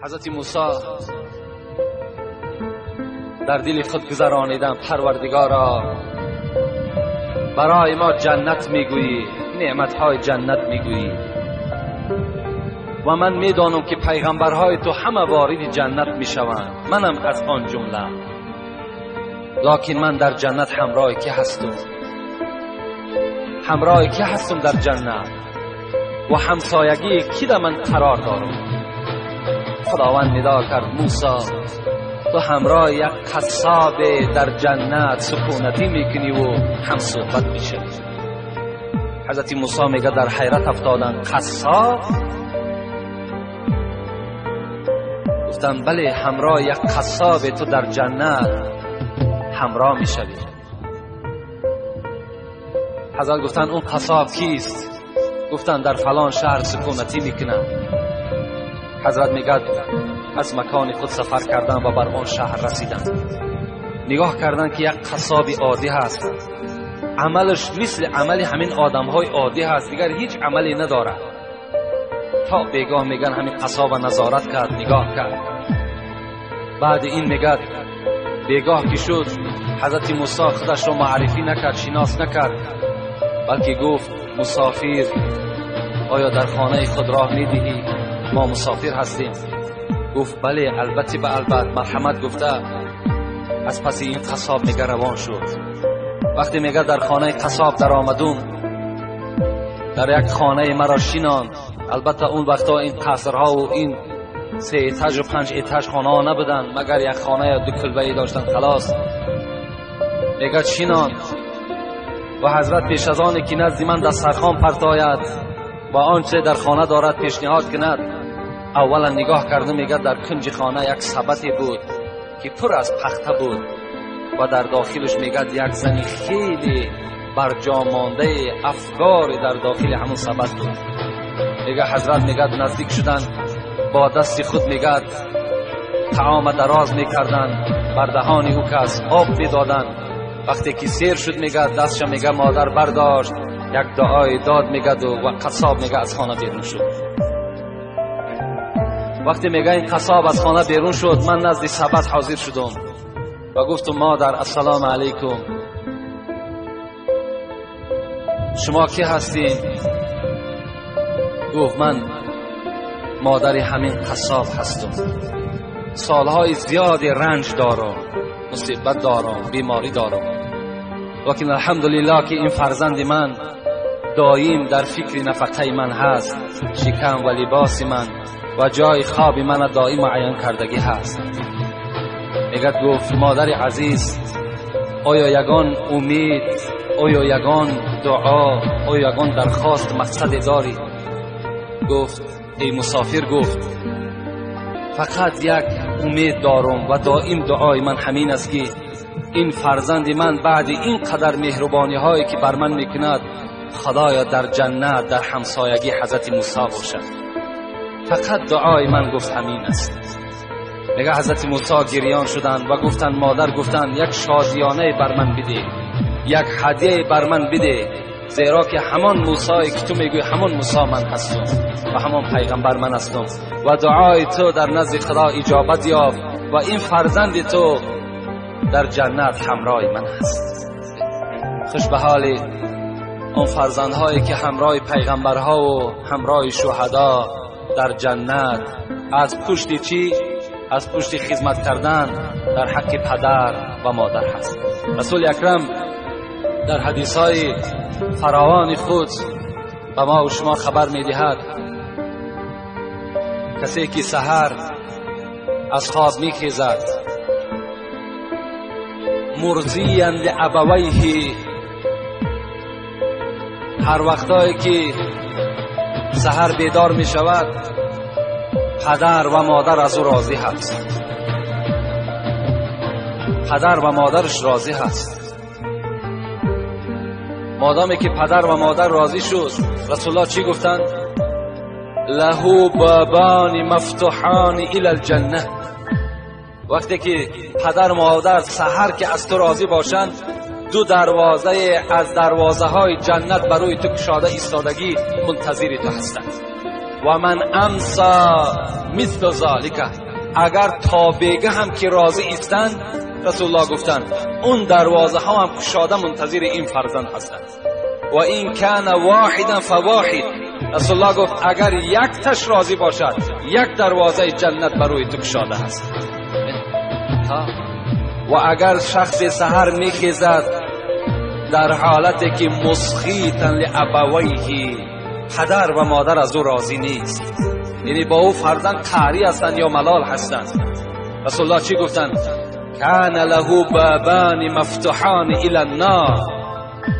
حضرت موسی در دل خود گذرانیدم پروردگارا برای ما جنت میگویی، نعمتهای جنت میگویی و من میدانم که پیغمبرهای تو همه وارد جنت میشوند، منم از آن جمله. لکن من در جنت همراه کی هستم؟ همراه کی هستم در جنت و همسایگی کی در من قرار دارم؟ خداوند ندا کرد موسی تو همراه یک قصاب در جنت سکونتی میکنی و هم صحبت میشه. حضرت موسی میگه در حیرت افتادن قصاب؟ گفتن بله همراه یک قصاب تو در جنت همراه میشوی. حضرت گفتن اون قصاب کیست؟ گفتن در فلان شهر سکونتی میکنن. حضرت میگه از مکان خود سفر کردن و بر آن شهر رسیدن. نگاه کردن که یک قصاب عادی هست، عملش مثل عمل همین آدمهای عادی هست، دیگر هیچ عملی نداره. تا بیگاه میگن همین قصاب نظارت کرد، نگاه کرد. بعد این میگه بیگاه که شد حضرت موسی خودش رو معرفی نکرد، شناس نکرد، بلکه گفت مسافر آیا در خانه خود راه میدهی؟ ما مسافر هستیم. گفت بله البته به البته مرحمت گفته. از پس این قصاب میگه روان شد. وقتی میگه در خانه قصاب در آمدم، در یک خانه مرا شیناند. البته اون وقتا این قصرها و این 3 ایتاژ و 5 ایتاژ خانه ها نبودن، مگر یک خانه یا 2 کلبه‌ای داشتن خلاص. میگه شیناند و حضرت پیش از آن که نزد من دسترخوان پرتاید و آنچه در خانه دارد پیشنهاد کند، اولا نگاه کردم میگه در کنج خانه یک سبدی بود که پر از پخته بود و در داخلش میگه یک زنی خیلی برجا مانده افگار در داخل همون سبد بود. میگه حضرت میگه نزدیک شدن، با دست خود میگه طعام دراز میکردن، بر دهان او کس آب میدادن. وقتی که سیر شد میگه دستش میگه مادر برداشت، یک دعای داد میگه و قصاب میگه از خانه بیرون شد. وقتی میگه این قصاب از خانه بیرون شد، من نزد سبد حاضر شدم و گفتم مادر السلام علیکم، شما کی هستین؟ گفت من مادر همین قصاب هستم، سالهای زیادی رنج دارم، مصیبت دارم، بیماری دارم، لیکن الحمدلله که این فرزند من دایم در فکر نفقه من هست، شکم و لباس من و جای خواب من دائم معین کردگی هست. میگه گفت مادر عزیز آیا یگان امید، آیا یگان دعا، آیا یگان درخواست مقصد داری؟ گفت ای مسافر، گفت فقط یک امید دارم و دائم دعای من همین است که این فرزند من بعد این قدر مهربانی هایی که بر من میکند خدایا در جنت در همسایگی حضرت موسی باشد. فقط دعای من گفت همین است. میگه حضرت موسی گریان شدند و گفتن مادر، گفتن یک شادیانه بر من بده، یک هدیه بر من بده، زیرا که همان موسی که تو میگوی همان موسی من هستم و همان پیغمبر من هستم و دعای تو در نزد خدا اجابت یافت و این فرزند تو در جنت همراه من هست. خوش به حال اون فرزندهایی که همراه پیغمبرها و همراه شهدا در جنت از پشت چی؟ از پشت خدمت کردن در حق پدر و مادر هست. رسول اکرم در حدیثهای فراوان خود به ما و شما خبر میدهد کسی که سحر از خواب میخیزد مرضیا لابویه، هر وقتایی که سحر بیدار می شود پدر و مادر از او راضی هست، پدر و مادرش راضی هست. مادامی که پدر و مادر راضی شد، رسول الله چی گفتن؟ له بابان مفتوحان الی الجنه. وقتی که پدر و مادر سحر که از تو راضی باشند، 2 دروازه از دروازه های جنت برای تو کشاده ایستادگی منتظر تو هستند. و من امسا مثل ذالک، اگر تا بیگه هم که راضی ایستند، رسول الله گفتند اون دروازه ها هم کشاده منتظر این فرزند هستند. و این کان واحدا فواحد، رسول الله گفت اگر یک تش راضی باشد، یک دروازه جنت برای تو کشاده هست. و اگر شخص سحر میخیزد در حالتی که مسخیتا لابویه، پدر و مادر از او راضی نیست، یعنی با او فرزند قهری هستند یا ملال هستند، رسول الله چی گفتند؟ کان له بابان مفتوحان الی النار،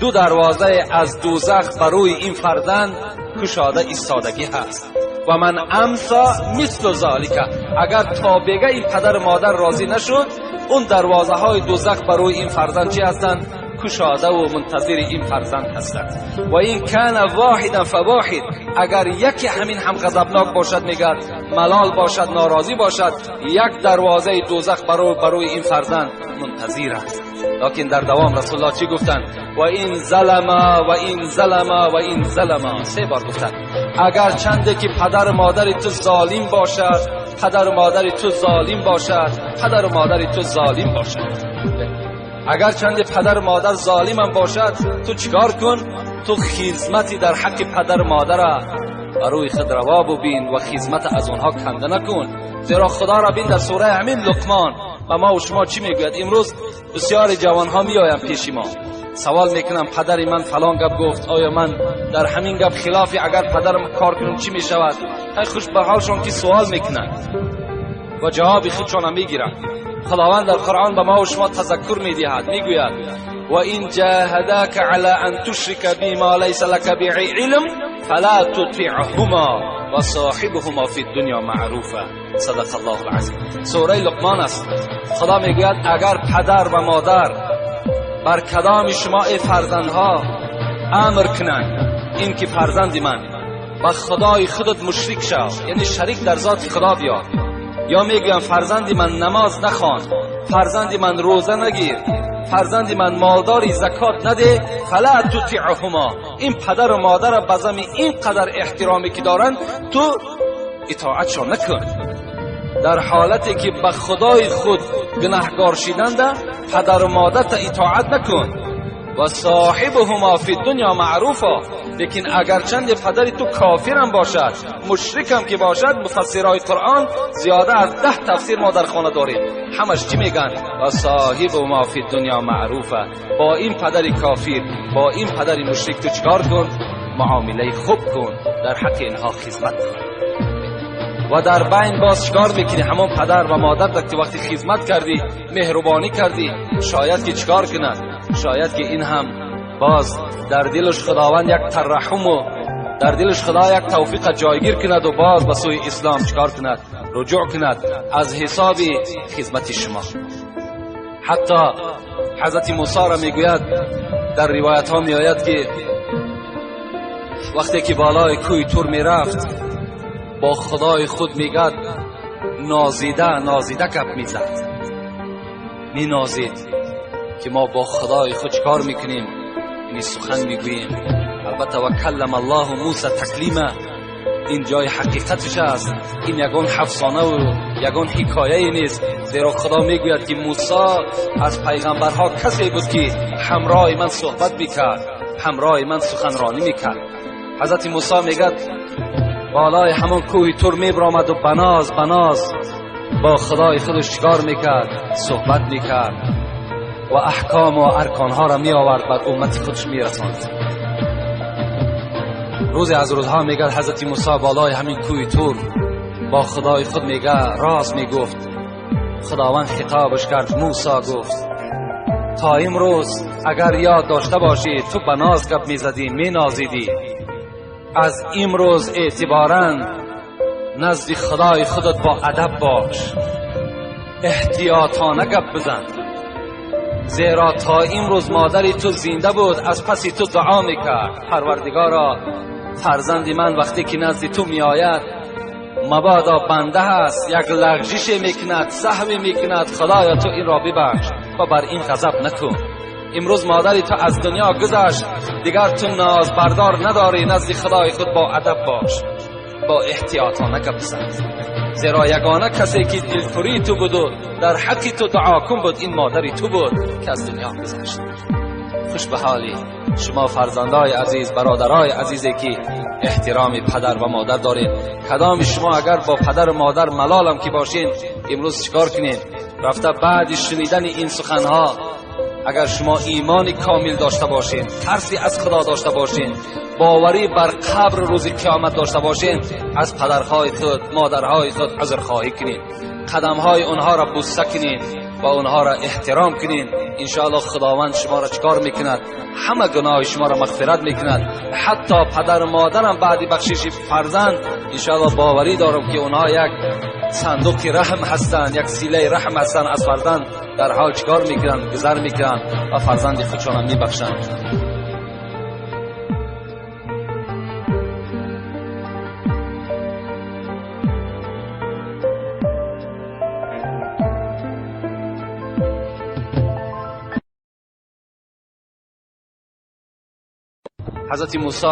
دو دروازه از دوزخ برای این فرزند کشاده ایستادگی هست. و من امسا مثل ذالک، اگر تا بگه این پدر مادر راضی نشد، اون دروازه های دوزخ برای این فرزند چی هستند؟ کشاده و منتظر این فرزند هستند. و این کان واحدا فواحد، اگر یکی همین هم غضبناک باشد، میگه ملال باشد، ناراضی باشد، یک دروازه دوزخ برای این فرزند منتظر است. لیکن در دوام رسول الله چی گفتند؟ و این ظلم و این ظلم و این ظلم، 3 بار گفتند اگر چنده که پدر و مادر تو ظالم باشد، پدر و مادر تو ظالم باشد، پدر و مادر تو ظالم باشد، اگر چند پدر و مادر ظالم هم باشد، تو چیکار کن؟ تو خدمتی در حق پدر و مادر برای خود روا ببین و خدمت از اونها کنده نکن. زیرا خدا را بین در سوره همین لقمان و ما و شما چی میگوید؟ امروز بسیار جوان ها میآیند پیش ما، سوال میکنم پدر من فلان گپ گفت، آیا من در همین گپ خلافی اگر پدرم کار کنم چی میشود؟ خوش به حالشون که سوال میکنند و جواب خودشون هم میگیرند. خداوند در قرآن به ما و شما تذکر میدهد، میگوید و این جاهداک علی ان تشرک بی ما لیس لک به علم فلا تطیعهما و صاحبهما فی الدنیا معروفا. صدق الله العظیم. سوره لقمان است. خدا میگوید اگر پدر و مادر بر کدام شما ای فرزندها امر کنند این که فرزند من با خدای خودت مشرک شو، یعنی شریک در ذات خدا بیار، یا میگم فرزندی من نماز نخوان، فرزندی من روزه نگیر، فرزندی من مالداری زکات نده، فلا تطیعهما، این پدر و مادر بزم این قدر احترامی که دارن تو اطاعتشان نکن. در حالتی که به خدای خود گناهکار شدند، پدر و مادر تا اطاعت نکن. و صاحبهما فی الدنیا معروفا، لیکن اگرچند پدر تو کافر هم باشد، مشرک هم که باشد، مفسرای قرآن زیاده از 10 تفسیر ما در خانه داریم، همش چی میگن؟ و صاحبهما فی الدنیا معروفا، با این پدر کافر، با این پدر مشرک تو چکار کن؟ معامله خوب کن، در حق اینها خدمت کن. و در بین باز چکار میکنی؟ همون پدر و مادر که وقتی خدمت کردی، مهربانی کردی، شاید که چکار کند؟ شاید که این هم باز در دلش خداوند یک ترحم و در دلش خدا یک توفیق جایگیر کند و باز به سوی اسلام چکار کند؟ رجوع کند از حساب خدمت شما. حتی حضرت موسی را میگوید در روایت ها میآید که وقتی که بالای کوه تور میرفت، با خدای خود میگد نازیده گپ میزد، می نازید که ما با خدای خود چکار میکنیم؟ این سخن میگوییم. البته و کلم الله موسی تکلیما، این جای حقیقتش است، این یگان افسانه و یگان حکایه نیست. زیرا خدا میگوید که موسی از پیغمبرها کسی بود که همراه من صحبت میکرد، همراه من سخنرانی میکرد. حضرت موسی میگد بالای همون کوه تور میبرامد و بناز با خدای خودش چکار میکرد؟ صحبت میکرد و احکام و ارکانها را می آورد بر امت خودش می رساند. روزی از روزها میگه حضرت موسی بالای همین کوه تور با خدای خود میگه راز میگفت. خداوند خطابش کرد، موسی گفت تا امروز اگر یاد داشته باشی تو بناز گپ میزدی، می نازیدی، از امروز اعتباراً نزد خدای خودت با ادب باش، احتیاطانه گپ بزن، زیرا تا امروز مادری تو زنده بود از پسی تو دعا میکرد پروردگارا فرزندی من وقتی که نزد تو میآید مبادا بنده هست، یک لغزش میکند، سهو میکند، خدایا تو این را ببخش و بر این غضب نکن. امروز مادری تو از دنیا گذشت، دیگر تو ناز بردار نداری، نزد خدای خود با ادب باش. با احتیاطانه گپ زد، زیرا یگانه کسی که دلخوری تو بود و در حق تو دعا کن بود این مادری تو بود که از دنیا گذشت. خوش به حالی شما فرزندای عزیز، برادرای عزیزی که احترام پدر و مادر دارین. کدام شما اگر با پدر و مادر ملالم که باشین امروز چیکار کنین؟ رفته بعد شنیدن این سخنها اگر شما ایمان کامل داشته باشین، ترسی از خدا داشته باشین، باوری بر قبر روز قیامت داشته باشین، از پدرهای خود مادرهای خود عذرخواهی کنین، قدمهای اونها را بوسه کنین و اونها را احترام کنین. انشاءالله خداوند شما را چکار میکند؟ همه گناه شما را مغفرت میکند. حتی پدر و مادرم بعد بخشش فرزند انشاءالله باوری دارم که اونها یک صندوق رحم هستند، یک سیله رحم هستند، از فرزند در حال چکار میکنند؟ گذر میکنند و فرزند خودشان میبخشند. حضرت موسی